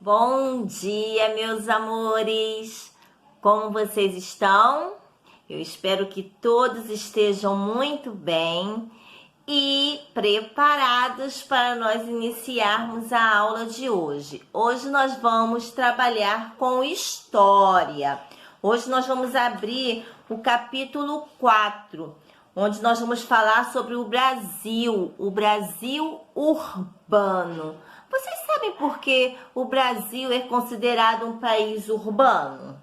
Bom dia, meus amores! Como vocês estão? Eu espero que todos estejam muito bem e preparados para nós iniciarmos a aula de hoje. Hoje nós vamos trabalhar com história. Hoje nós vamos abrir o capítulo 4, onde nós vamos falar sobre o Brasil urbano. Vocês sabem por que o Brasil é considerado um país urbano?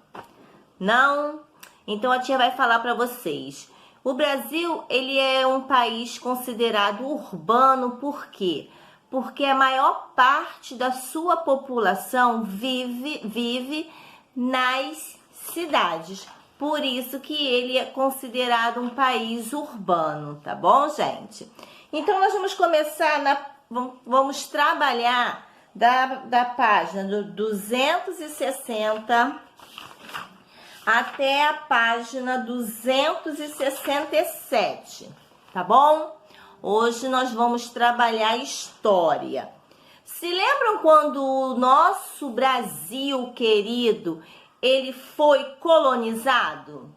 Não? Então a tia vai falar para vocês. O Brasil, ele é um país considerado urbano por quê? Porque a maior parte da sua população vive nas cidades. Por isso que ele é considerado um país urbano, tá bom, gente? Então nós vamos começar vamos trabalhar da página do 260 até a página 267, tá bom? Hoje nós vamos trabalhar história. Se lembram quando o nosso Brasil querido, ele foi colonizado?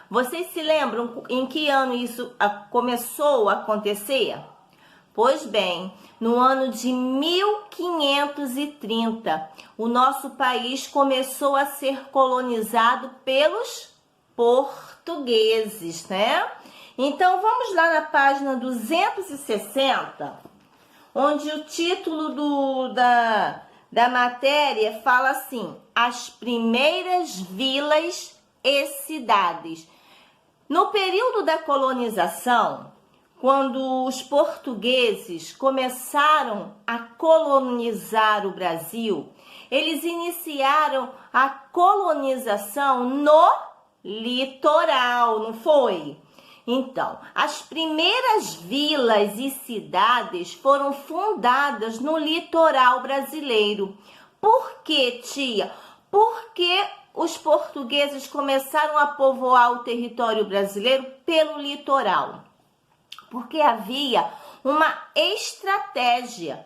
Vocês se lembram em que ano isso começou a acontecer? Pois bem, no ano de 1530, o nosso país começou a ser colonizado pelos portugueses, né? Então, vamos lá na página 260, onde o título da matéria fala assim: as primeiras vilas e cidades. No período da colonização, quando os portugueses começaram a colonizar o Brasil, eles iniciaram a colonização no litoral, não foi? Então, as primeiras vilas e cidades foram fundadas no litoral brasileiro. Por quê, tia? Porque os portugueses começaram a povoar o território brasileiro pelo litoral. Porque havia uma estratégia,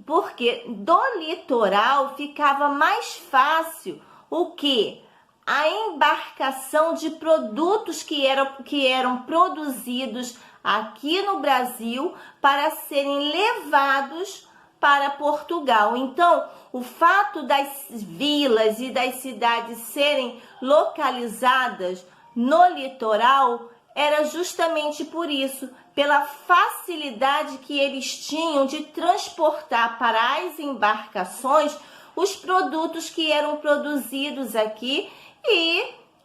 porque do litoral ficava mais fácil o que? A embarcação de produtos que eram produzidos aqui no Brasil para serem levados para Portugal. Então, o fato das vilas e das cidades serem localizadas no litoral era justamente por isso, pela facilidade que eles tinham de transportar para as embarcações os produtos que eram produzidos aqui e,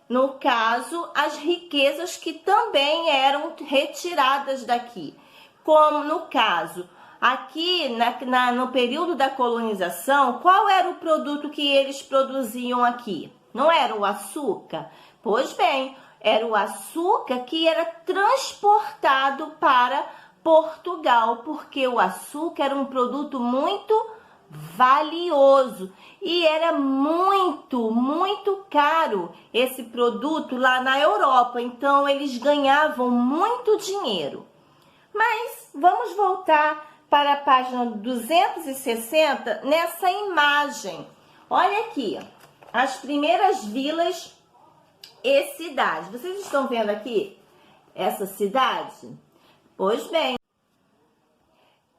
no caso, as riquezas que também eram retiradas daqui. Como no caso, aqui no período da colonização, qual era o produto que eles produziam aqui? Não era o açúcar? Pois bem, era o açúcar que era transportado para Portugal, porque o açúcar era um produto muito valioso e era muito caro esse produto lá na Europa. Então, eles ganhavam muito dinheiro. Mas vamos voltar para a página 260 nessa imagem. Olha aqui, as primeiras vilas e cidades. Vocês estão vendo aqui essa cidade? Pois bem,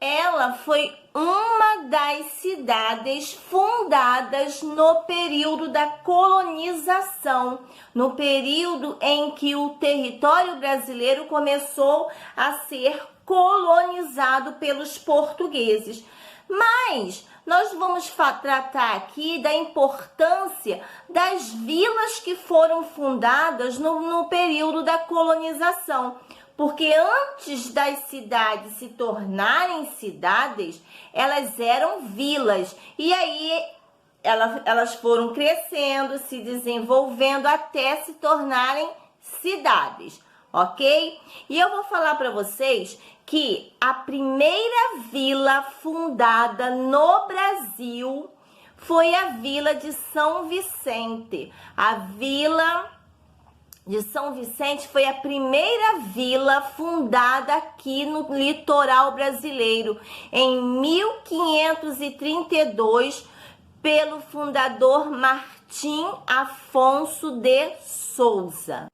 ela foi uma das cidades fundadas no período da colonização, no período em que o território brasileiro começou a ser colonizado pelos portugueses. Mas nós vamos tratar aqui da importância das vilas que foram fundadas no período da colonização. Porque antes das cidades se tornarem cidades, elas eram vilas. E aí elas foram crescendo, se desenvolvendo até se tornarem cidades, ok? E eu vou falar para vocês que a primeira vila fundada no Brasil foi a Vila de São Vicente. A Vila de São Vicente foi a primeira vila fundada aqui no litoral brasileiro em 1532 pelo fundador Martim Afonso de Souza.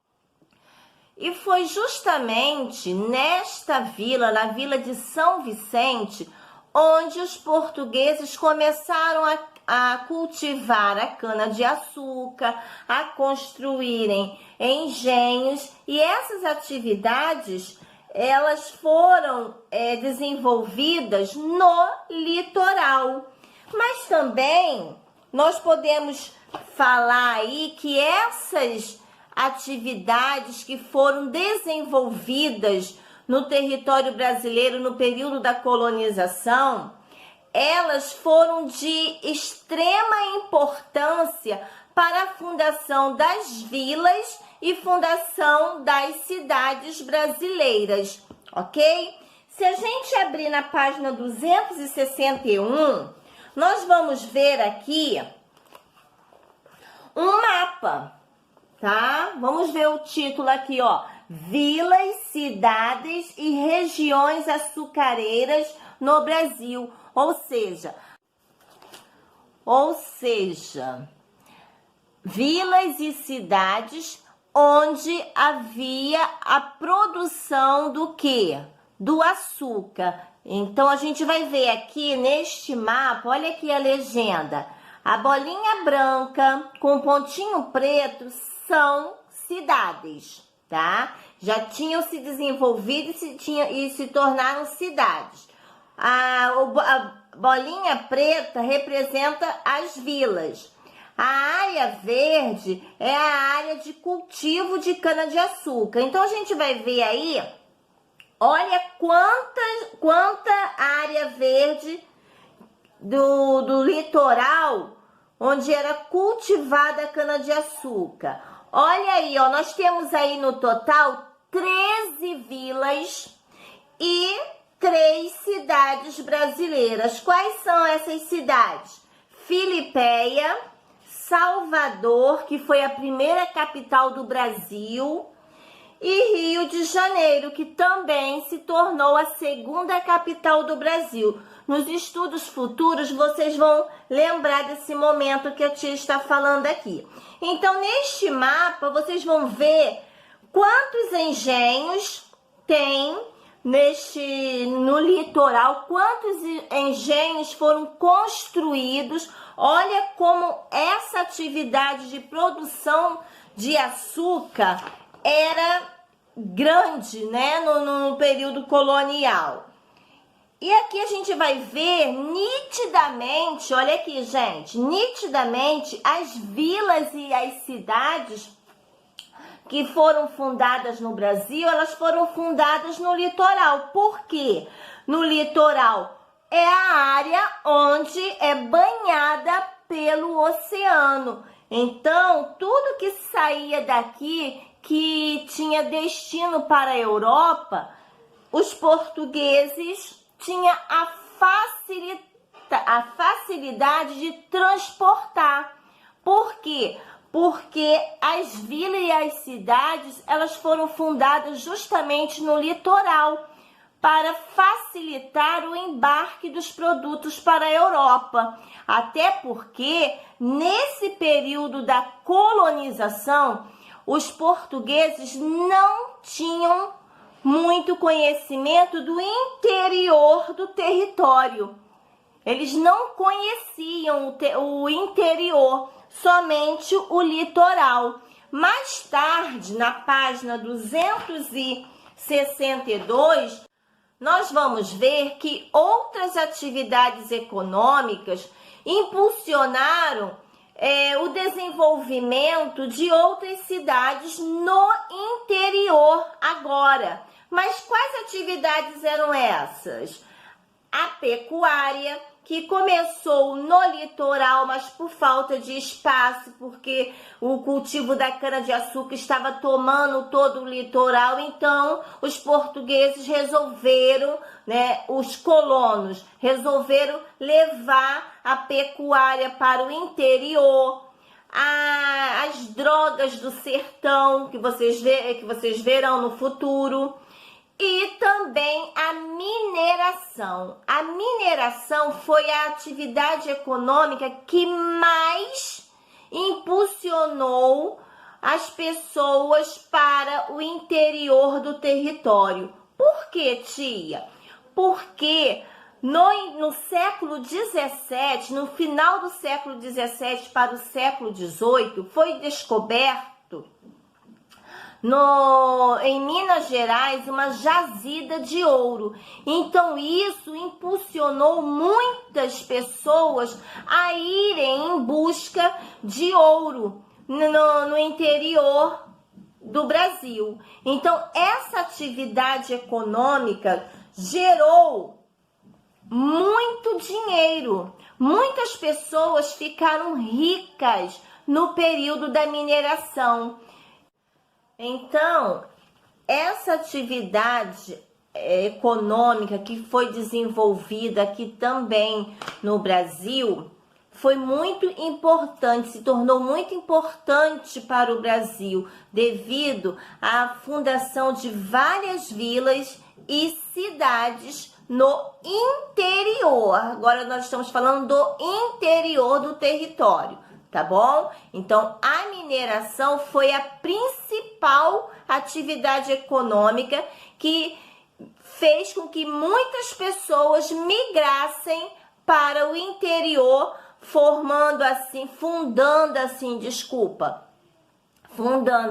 E foi justamente nesta vila, na vila de São Vicente, onde os portugueses começaram a cultivar a cana-de-açúcar, a construírem engenhos, e essas atividades elas foram desenvolvidas no litoral. Mas também nós podemos falar aí que essas atividades que foram desenvolvidas no território brasileiro no período da colonização, elas foram de extrema importância para a fundação das vilas e fundação das cidades brasileiras, ok? Se a gente abrir na página 261, nós vamos ver aqui um mapa, tá? Vamos ver o título aqui, ó. Vilas, cidades e regiões açucareiras no Brasil. Ou seja, vilas e cidades onde havia a produção do quê? Do açúcar. Então, a gente vai ver aqui neste mapa, olha aqui a legenda. A bolinha branca com pontinho preto são cidades, tá? Já tinham se desenvolvido e se tornaram cidades. A bolinha preta representa as vilas. A área verde é a área de cultivo de cana-de-açúcar. Então, a gente vai ver aí, olha quanta área verde do litoral onde era cultivada a cana-de-açúcar. Olha aí, ó, nós temos aí no total 13 vilas e 3 cidades brasileiras. Quais são essas cidades? Filipéia, Salvador, que foi a primeira capital do Brasil, e Rio de Janeiro, que também se tornou a segunda capital do Brasil. Nos estudos futuros, vocês vão lembrar desse momento que a tia está falando aqui. Então, neste mapa, vocês vão ver quantos engenhos tem no litoral, quantos engenhos foram construídos. Olha como essa atividade de produção de açúcar era grande, né, no período colonial. E aqui a gente vai ver nitidamente, olha aqui, gente, nitidamente as vilas e as cidades que foram fundadas no Brasil, elas foram fundadas no litoral. Por quê? No litoral é a área onde é banhada pelo oceano. Então, tudo que saía daqui, que tinha destino para a Europa, os portugueses tinham a facilidade de transportar. Por quê? Porque as vilas e as cidades, elas foram fundadas justamente no litoral para facilitar o embarque dos produtos para a Europa. Até porque, nesse período da colonização, os portugueses não tinham muito conhecimento do interior do território. Eles não conheciam o interior, somente o litoral. Mais tarde, na página 262, nós vamos ver que outras atividades econômicas impulsionaram o desenvolvimento de outras cidades no interior agora. Mas quais atividades eram essas? A pecuária, que começou no litoral, mas por falta de espaço, porque o cultivo da cana-de-açúcar estava tomando todo o litoral. Então, os portugueses resolveram, os colonos resolveram levar a pecuária para o interior. As drogas do sertão, que vocês verão no futuro. e também a mineração. A mineração foi a atividade econômica que mais impulsionou as pessoas para o interior do território. Por quê, tia? Porque no século XVII, no final do século XVII para o século XVIII, foi descoberto em Minas Gerais uma jazida de ouro. Então isso impulsionou muitas pessoas a irem em busca de ouro no interior do Brasil. Então essa atividade econômica gerou muito dinheiro. Muitas pessoas ficaram ricas no período da mineração. Então, essa atividade econômica que foi desenvolvida aqui também no Brasil foi muito importante, se tornou muito importante para o Brasil devido à fundação de várias vilas e cidades no interior. Agora nós estamos falando do interior do território, tá bom? Então, a mineração foi a principal atividade econômica que fez com que muitas pessoas migrassem para o interior, fundando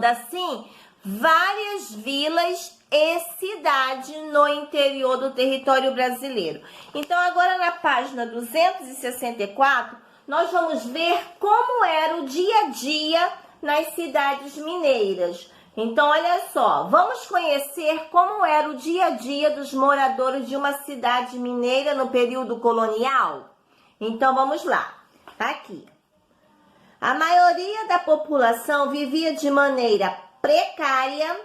assim várias vilas e cidades no interior do território brasileiro. Então, agora na página 264, nós vamos ver como era o dia a dia nas cidades mineiras. Então, olha só, vamos conhecer como era o dia a dia dos moradores de uma cidade mineira no período colonial? Então, vamos lá. Aqui. A maioria da população vivia de maneira precária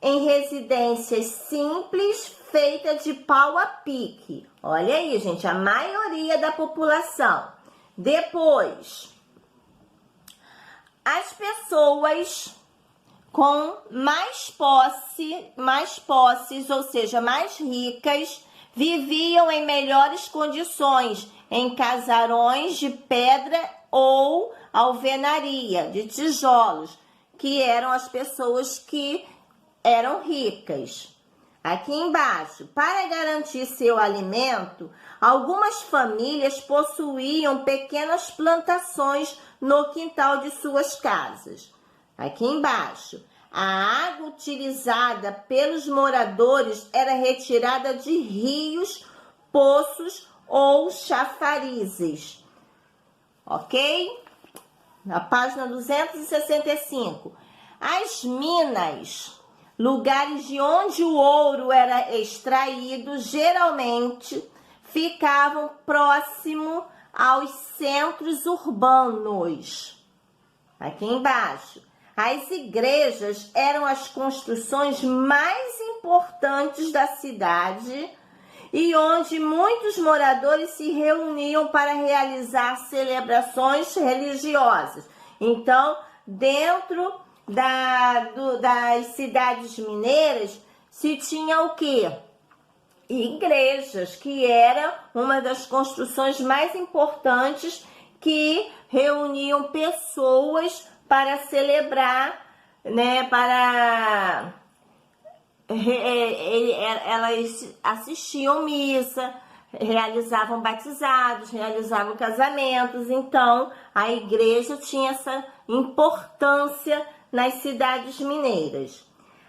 em residências simples feitas de pau a pique. Olha aí, gente, a maioria da população. Depois, as pessoas com mais posses, ou seja, mais ricas, viviam em melhores condições, em casarões de pedra ou alvenaria, de tijolos, que eram as pessoas que eram ricas. Aqui embaixo, para garantir seu alimento, algumas famílias possuíam pequenas plantações no quintal de suas casas. Aqui embaixo, a água utilizada pelos moradores era retirada de rios, poços ou chafarizes. Ok? Na página 265. As minas, lugares de onde o ouro era extraído, geralmente ficavam próximo aos centros urbanos. Aqui embaixo, as igrejas eram as construções mais importantes da cidade e onde muitos moradores se reuniam para realizar celebrações religiosas. Então, dentro das cidades mineiras, se tinha o quê? Igrejas, que era uma das construções mais importantes que reuniam pessoas para celebrar, né, elas assistiam missa, realizavam batizados, realizavam casamentos. Então, a igreja tinha essa importância nas cidades mineiras.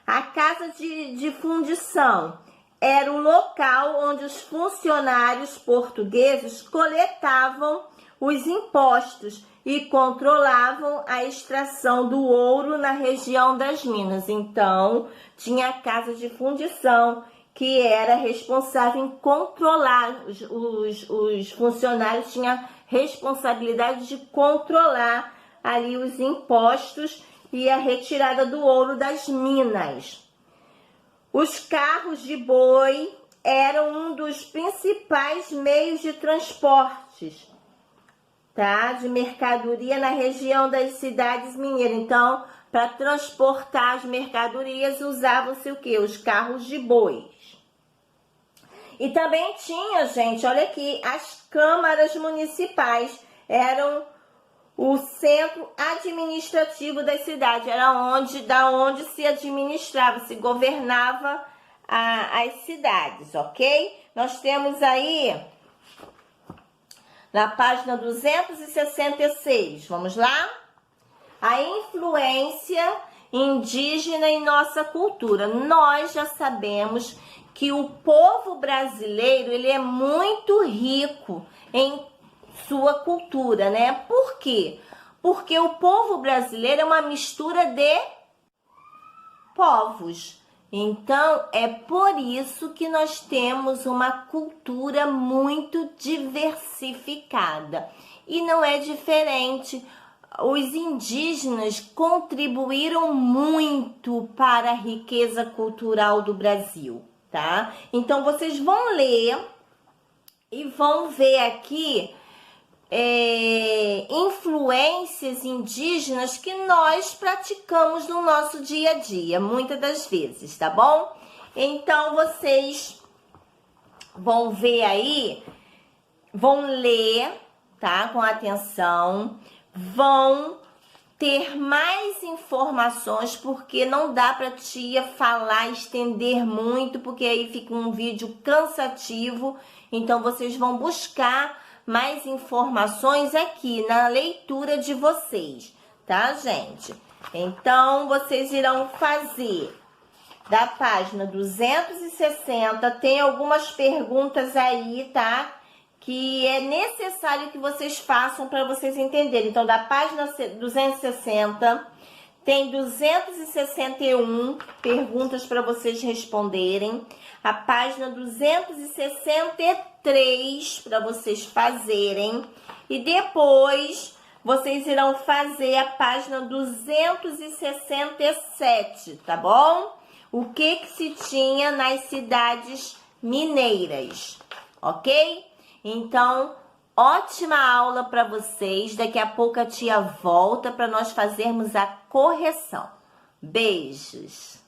A casa de fundição era o local onde os funcionários portugueses coletavam os impostos e controlavam a extração do ouro na região das minas. Então, tinha a casa de fundição, que era responsável em controlar, os funcionários tinham responsabilidade de controlar ali os impostos e a retirada do ouro das minas. Os carros de boi eram um dos principais meios de transportes, tá? De mercadoria na região das cidades mineiras. Então, para transportar as mercadorias, usavam-se o quê? Os carros de bois. E também tinha, gente, olha aqui, as câmaras municipais eram o centro administrativo da cidade, era da onde se administrava, se governava as cidades, ok? Nós temos aí na página 266, vamos lá? A influência indígena em nossa cultura. Nós já sabemos que o povo brasileiro, ele é muito rico em sua cultura, né? Por quê? Porque o povo brasileiro é uma mistura de povos. Então, é por isso que nós temos uma cultura muito diversificada. E não é diferente. Os indígenas contribuíram muito para a riqueza cultural do Brasil, tá? Então, vocês vão ler e vão ver aqui influências indígenas que nós praticamos no nosso dia a dia, muitas das vezes, tá bom? Então, vocês vão ver aí, vão ler, tá? Com atenção, vão ter mais informações, porque não dá pra tia falar, estender muito, porque aí fica um vídeo cansativo. Então, vocês vão buscar mais informações aqui na leitura de vocês, tá, gente? Então, vocês irão fazer da página 260, tem algumas perguntas aí, tá? Que é necessário que vocês façam para vocês entenderem. Então, da página 260, tem 261 perguntas para vocês responderem. A página 263 para vocês fazerem. E depois, vocês irão fazer a página 267, tá bom? O que se tinha nas cidades mineiras, ok? Então, ótima aula para vocês. Daqui a pouco a tia volta para nós fazermos a correção. Beijos!